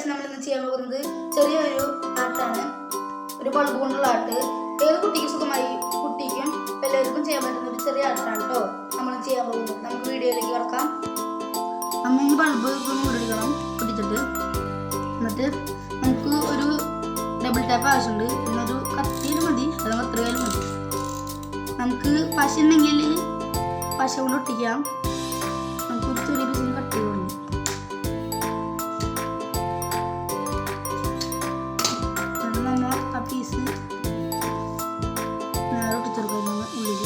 Guys, നമ്മളിന്ന് ചെയ്യാൻ പോകുന്നത് ചെറിയൊരു ആർട്ടാണ്. ഒരു ബൾബ് കൊണ്ടുള്ള ആർട്ട്. ഏത് കുട്ടിക്കും എല്ലാവർക്കും ചെയ്യാൻ പറ്റുന്ന ഒരു ചെറിയ ആർട്ടാണ് കേട്ടോ നമ്മൾ ചെയ്യാൻ പോകുന്നത്. നമുക്ക് വീഡിയോയിലേക്ക് കിടക്കാം. നമ്മൾ ഈ ബൾബ് പൊട്ടിക്കണം. പൊട്ടിച്ചിട്ട് എന്നിട്ട് നമുക്ക് ഒരു ഡബിൾ ടാപ്പ് ആവശ്യമുണ്ട്. എന്നൊരു കത്തിയിൽ മതി, അല്ലെങ്കിൽ എത്രയായാലും മതി. നമുക്ക് പശ ഉണ്ടെങ്കിൽ പശ കൊണ്ട് ഒട്ടിക്കാം. നമുക്കൊരു ചെറിയ പീസിന് കട്ട് ചെയ്ത് കൊടുക്കും. നമ്മൾ ആ പീസ് നേരെ ഒട്ടിച്ചെടുക്കുന്ന ഉള്ളിൽ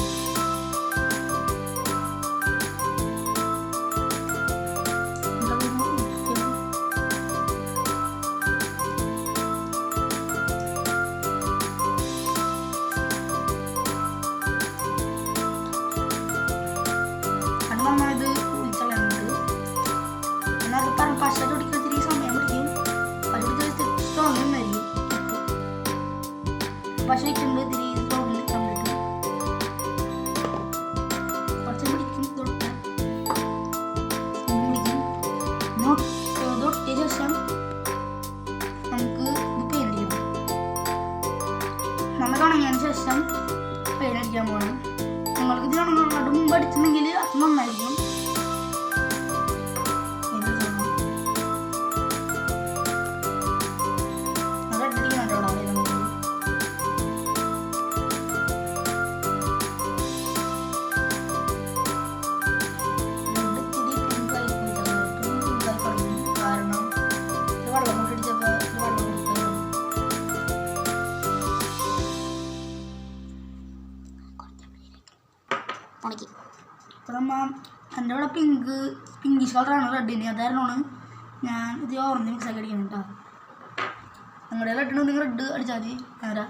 നമ്മളിത് ഒഴിച്ചളയുന്നുണ്ട്. എന്നാൽ പശ ഒടിക്കാൻ ഇത്തിരി സമയം പിടിക്കും. പശ ഒടിച്ചാൽ സ്ട്രോങ് ആയിരിക്കും. പശ ഒഴിക്കുമ്പോൾ ഇത്തിരി സ്ട്രോങ്ങിൽ കണ്ടിട്ട് കുറച്ച് പിടിക്കും. തൊട്ടാൽ പിടിക്കും. തൊട്ടിയ ശേഷം നമുക്ക് ഇത് പെയിന്റ് അടിക്കണം. നമ്മൾ ഉണങ്ങിയതിന് ശേഷം പെയിന്റ് അടിക്കാൻ പോകണം. നിങ്ങൾക്ക് ഇത് ഉണങ്ങുന്നതിന് മുമ്പ് അടിച്ചിട്ടുണ്ടെങ്കിൽ അത് നന്നായിരിക്കും. എൻ്റെ ഇവിടെ പിങ്കിഷ് കളറാണ് റെഡിന്. അതാരണമാണ് ഞാൻ ഇത് ഓറഞ്ച് മിക്സ് ആക്കി അടിക്കണം കേട്ടോ. നിങ്ങളുടെ റെഡിന് നിങ്ങൾ റെഡ് അടിച്ചാൽ മതി. നേരാ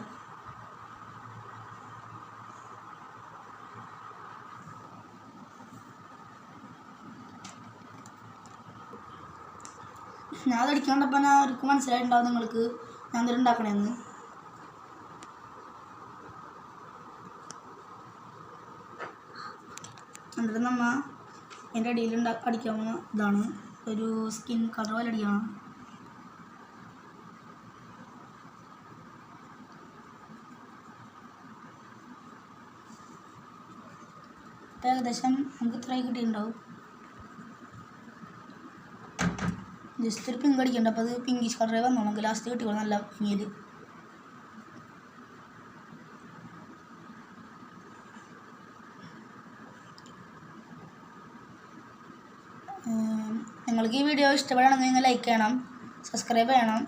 ഞാൻ അത് അടിക്കാണ്ടപ്പോൾ ആർക്കും മനസ്സിലായിട്ടുണ്ടാവും നിങ്ങൾക്ക് ഞാൻ എന്തെങ്കിലും ഉണ്ടാക്കണേന്ന്. എന്നിട്ട് നമ്മൾ എൻ്റെ അടിയിൽ അടിക്കാവുന്ന ഇതാണ് ഒരു സ്കിൻ കളർ പോലെ അടിക്കണം. ഏകദേശം നമുക്ക് ഇത്രയും കിട്ടിയിട്ടുണ്ടാവും. ജസ്റ്റ് ഒരു പിങ്ക് അടിക്കണ്ട. അപ്പോൾ അത് പിങ്കിഷ് കളറേ വന്നോ. നമുക്ക് ലാസ്റ്റ് കിട്ടിക്കോളും നല്ല ഭംഗിയിൽ. നിങ്ങൾക്ക് ഈ വീഡിയോ ഇഷ്ടപ്പെടുകയാണെങ്കിൽ നിങ്ങൾ ലൈക്ക് ചെയ്യണം, സബ്സ്ക്രൈബ് ചെയ്യണം,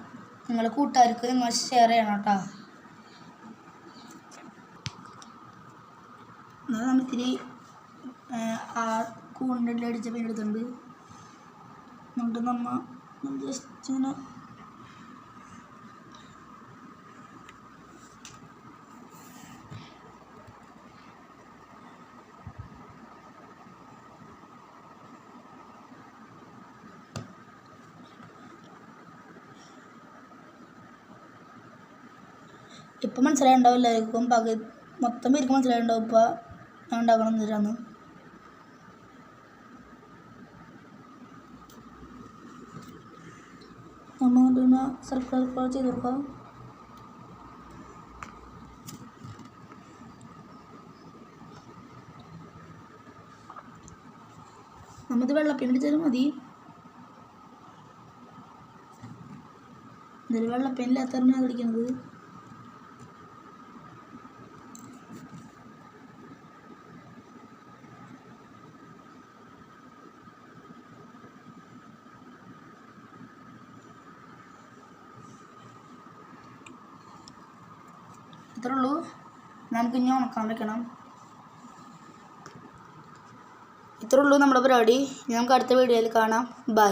നിങ്ങളുടെ കൂട്ടുകാർക്ക് നിങ്ങൾ ഷെയർ ചെയ്യണം കേട്ടോ. എന്നാൽ നമ്മൾ ഇത്തിരി ആ കൂണ്ടിൽ അടിച്ച പെയിൻ്റ് എടുത്തിട്ടുണ്ട്. എന്നിട്ട് നമ്മൾ ജസ്റ്റ് ഇങ്ങനെ ഇപ്പം മനസ്സിലായിട്ടുണ്ടാവും എല്ലാവർക്കും. മൊത്തം പേർക്ക് മനസ്സിലായിട്ടുണ്ടാവും ഇപ്പോൾ ഞാൻ ഉണ്ടാക്കണം എന്തിനാന്ന്. നമ്മൾ പിന്നെ സർക്കിൾ ചെയ്ത് കൊടുക്കാം. നമ്മത് വെള്ളപ്പെയിൻ്റ് അടിച്ചാലും മതി. എന്തായാലും വെള്ളപ്പെയിൻ്റില്ലാത്തവരാണ് അത് അടിക്കുന്നത്. ഇത്രേ ഉള്ളൂ. നമുക്ക് ഇനി ഉണക്കാൻ വെക്കണം. ഇത്രേ ഉള്ളൂ നമ്മുടെ പരിപാടി. നമുക്ക് അടുത്ത വീഡിയോയിൽ കാണാം. ബൈ.